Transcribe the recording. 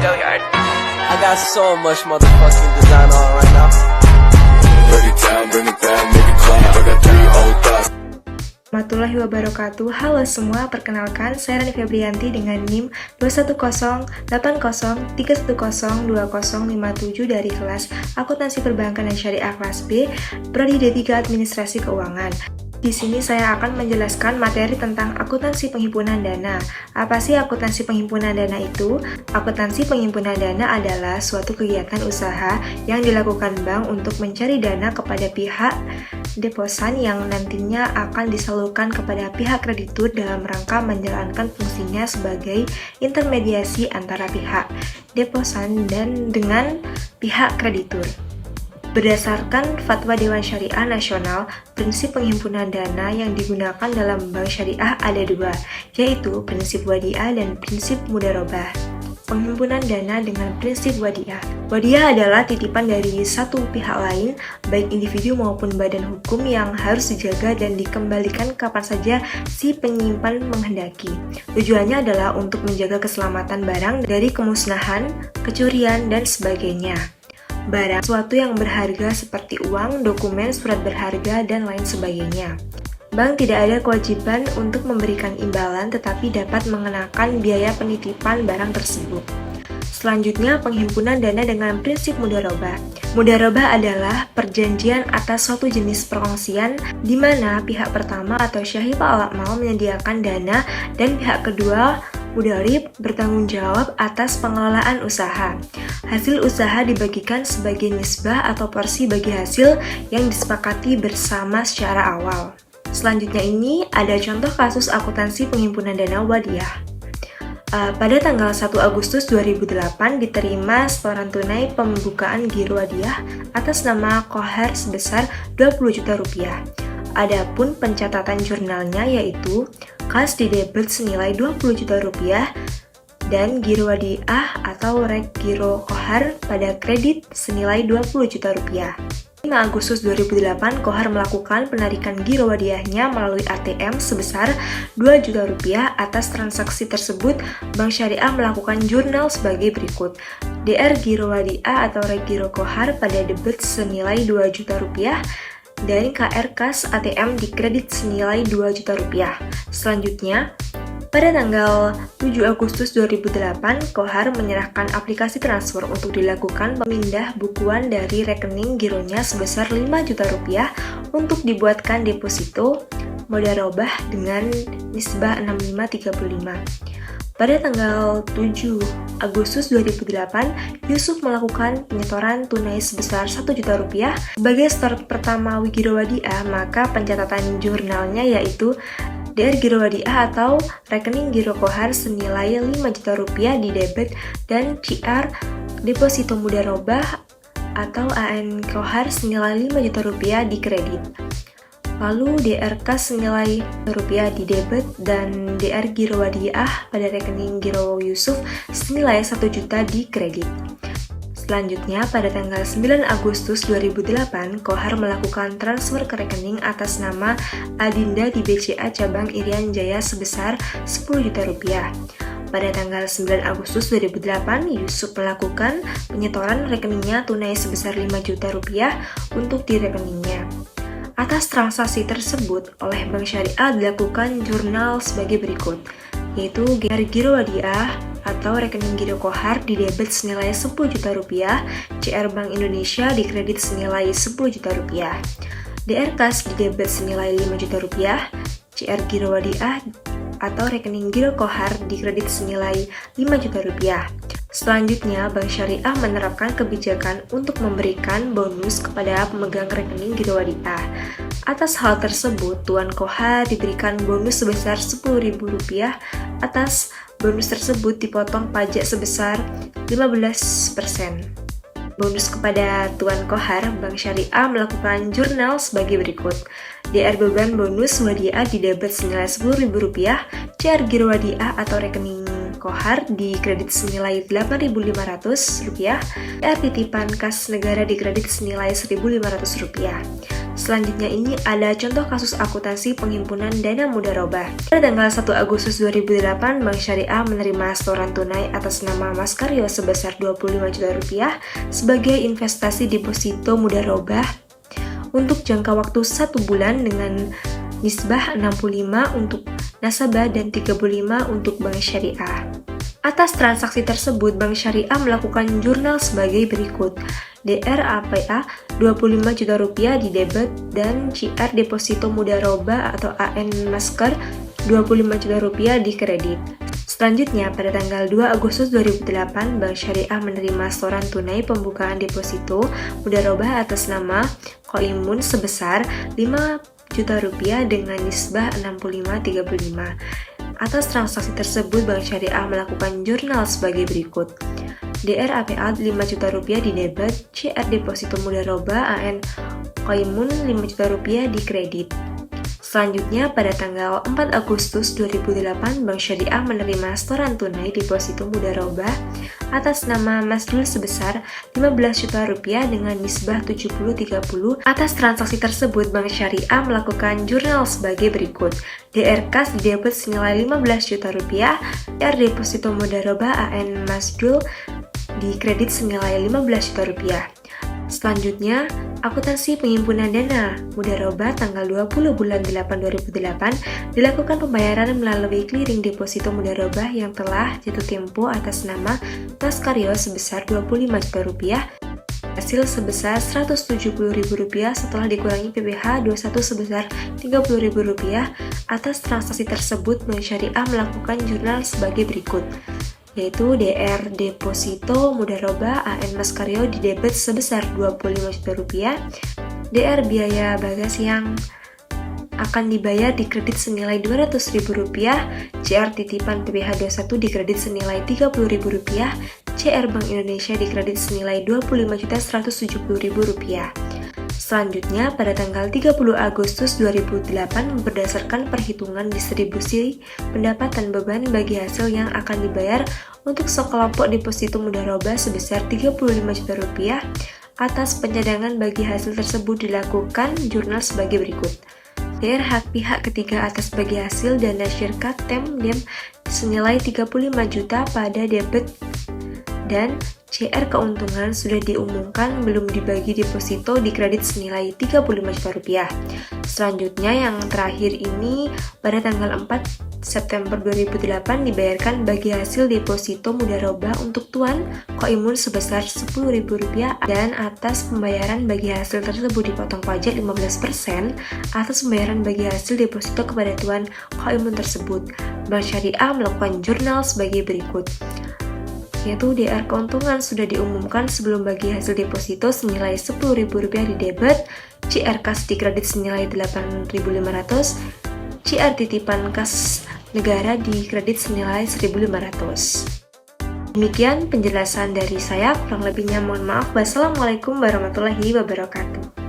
I got so much motherfucking design on right now. Break it down, bring it back, make it clap. I got 3 old thoughts. Warahmatullahi wabarakatuh. Halo semua, perkenalkan saya Rani Febrianti dengan NIM 2108031302057 dari kelas Akuntansi Perbankan dan Syariah kelas B, Prodi D3 Administrasi Keuangan. Di sini saya akan menjelaskan materi tentang akuntansi penghimpunan dana. Apa sih akuntansi penghimpunan dana itu? Akuntansi penghimpunan dana adalah suatu kegiatan usaha yang dilakukan bank untuk mencari dana kepada pihak deposan yang nantinya akan disalurkan kepada pihak kreditur dalam rangka menjalankan fungsinya sebagai intermediasi antara pihak deposan dan dengan pihak kreditur. Berdasarkan Fatwa Dewan Syariah Nasional, prinsip penghimpunan dana yang digunakan dalam bank syariah ada dua, yaitu prinsip wadiah dan prinsip mudharabah. Penghimpunan dana dengan prinsip wadiah. Wadiah adalah titipan dari satu pihak lain, baik individu maupun badan hukum yang harus dijaga dan dikembalikan kapan saja si penyimpan menghendaki. Tujuannya adalah untuk menjaga keselamatan barang dari kemusnahan, kecurian, dan sebagainya. Barang sesuatu yang berharga seperti uang, dokumen, surat berharga, dan lain sebagainya. Bank tidak ada kewajiban untuk memberikan imbalan tetapi dapat mengenakan biaya penitipan barang tersebut. Selanjutnya, penghimpunan dana dengan prinsip mudharabah. Mudharabah adalah perjanjian atas suatu jenis perkongsian di mana pihak pertama atau syahid al-amal menyediakan dana dan pihak kedua mudharib bertanggung jawab atas pengelolaan usaha. Hasil usaha dibagikan sebagai nisbah atau porsi bagi hasil yang disepakati bersama secara awal. Selanjutnya ini ada contoh kasus akuntansi penghimpunan dana wadiah. Pada tanggal 1 Agustus 2008 diterima setoran tunai pembukaan giro wadiah atas nama Kohar sebesar 20 juta rupiah. Adapun pencatatan jurnalnya yaitu kas di debit senilai 20 juta rupiah dan giro wadiah atau rek giro kohar pada kredit senilai 20 juta rupiah. 5 Agustus 2008, Kohar melakukan penarikan giro wadiahnya melalui ATM sebesar 2 juta rupiah. Atas transaksi tersebut, Bank Syariah melakukan jurnal sebagai berikut. DR giro wadiah atau rek giro kohar pada debit senilai 2 juta rupiah dan KR kas ATM di kredit senilai 2 juta rupiah. Selanjutnya, pada tanggal 7 Agustus 2008, Kohar menyerahkan aplikasi transfer untuk dilakukan pemindah bukuan dari rekening gironya sebesar 5 juta rupiah untuk dibuatkan deposito mudharabah dengan nisbah 6535. Pada tanggal 7 Agustus 2008, Yusuf melakukan penyetoran tunai sebesar 1 juta rupiah sebagai setor pertama giro wadiah, maka pencatatan jurnalnya yaitu DR giro wadiah atau rekening giro kohar senilai 5 juta rupiah di debit dan CR deposito mudharabah atau AN kohar senilai 5 juta rupiah di kredit. Lalu DR kas senilai rupiah di debit dan DR giro wadiah pada rekening giro Yusuf senilai 1 juta di kredit. Selanjutnya, pada tanggal 9 Agustus 2008, Kohar melakukan transfer ke rekening atas nama Adinda di BCA Cabang Irian Jaya sebesar 10 juta rupiah. Pada tanggal 9 Agustus 2008, Yusuf melakukan penyetoran rekeningnya tunai sebesar 5 juta rupiah untuk di rekeningnya. Atas transaksi tersebut, oleh Bank Syariah dilakukan jurnal sebagai berikut, yaitu giro wadiah atau rekening giro kohar di debit senilai 10 juta rupiah, CR Bank Indonesia di kredit senilai 10 juta rupiah, DR kas di debit senilai 5 juta rupiah, CR giro wadiah atau rekening giro kohar di kredit senilai 5 juta rupiah. Selanjutnya, Bank Syariah menerapkan kebijakan untuk memberikan bonus kepada pemegang rekening giro wadiah. Atas hal tersebut, Tuan Kohar diberikan bonus sebesar Rp10.000. Atas bonus tersebut dipotong pajak sebesar 15%. Bonus kepada Tuan Kohar, Bank Syariah melakukan jurnal sebagai berikut. DR beban bonus wadiah di debit senilai Rp10.000, CR giro wadiah atau rekening Kohar di kredit senilai Rp8.500, CR titipan kas negara di kredit senilai Rp1.500. Selanjutnya ini ada contoh kasus akuntansi penghimpunan dana mudharabah. Pada tanggal 1 Agustus 2008, Bank Syariah menerima setoran tunai atas nama Mas Karyo sebesar 25 juta rupiah sebagai investasi deposito mudharabah untuk jangka waktu 1 bulan dengan nisbah 65 untuk nasabah dan 35 untuk Bank Syariah. Atas transaksi tersebut, Bank Syariah melakukan jurnal sebagai berikut. DR APA 25 juta rupiah di debit dan CR deposito mudharabah atau AN Masker 25 juta rupiah di kredit. Selanjutnya, pada tanggal 2 Agustus 2008, Bank Syariah menerima setoran tunai pembukaan deposito mudharabah atas nama Koimun sebesar 5 juta rupiah dengan nisbah 65-35. Atas transaksi tersebut, Bank Syariah melakukan jurnal sebagai berikut. DR APA 5 juta rupiah di debit, CR deposito mudharabah AN Koimun 5 juta rupiah di kredit. Selanjutnya, pada tanggal 4 Agustus 2008, Bank Syariah menerima setoran tunai deposito mudharabah atas nama Mas Dul sebesar 15 juta rupiah dengan nisbah 70-30. Atas transaksi tersebut, Bank Syariah melakukan jurnal sebagai berikut. DR Kas di debit senilai 15 juta rupiah, CR deposito mudharabah AN Mas Dul di kredit senilai 15 juta rupiah. Selanjutnya, akuntansi penghimpunan dana mudharabah tanggal 20 bulan 8 2008 dilakukan pembayaran melalui clearing deposito mudharabah yang telah jatuh tempo atas nama Mas Karyo sebesar 25 juta rupiah, hasil sebesar Rp170.000 setelah dikurangi PPh 21 sebesar Rp30.000. Atas transaksi tersebut, Bank Syariah melakukan jurnal sebagai berikut, yaitu DR deposito mudharabah AN Mas Karyo di debit sebesar 25 juta rupiah, DR biaya bagasi yang akan dibayar di kredit senilai Rp200.000, CR titipan PPh 21 di kredit senilai Rp30.000, CR Bank Indonesia di kredit senilai Rp25.170.000. Selanjutnya, pada tanggal 30 Agustus 2008, berdasarkan perhitungan distribusi pendapatan beban bagi hasil yang akan dibayar untuk sekelompok deposito mudharabah sebesar Rp35 juta rupiah, atas pencadangan bagi hasil tersebut dilakukan jurnal sebagai berikut. DR hak pihak ketiga atas bagi hasil dana syirkat Dem senilai 35 juta pada debit dan CR keuntungan sudah diumumkan belum dibagi deposito di kredit senilai Rp35 juta rupiah. Selanjutnya yang terakhir ini pada tanggal 4 September 2008 dibayarkan bagi hasil deposito mudharabah untuk Tuan Koimun sebesar Rp10.000 dan atas pembayaran bagi hasil tersebut dipotong pajak 15% atas pembayaran bagi hasil deposito kepada Tuan Koimun tersebut. Bank Syariah melakukan jurnal sebagai berikut, yaitu DR keuntungan sudah diumumkan sebelum bagi hasil deposito senilai Rp10.000 di debit, CR kas di kredit senilai Rp8.500, CR titipan kas negara di kredit senilai Rp1.500. Demikian penjelasan dari saya, kurang lebihnya mohon maaf. Wassalamualaikum warahmatullahi wabarakatuh.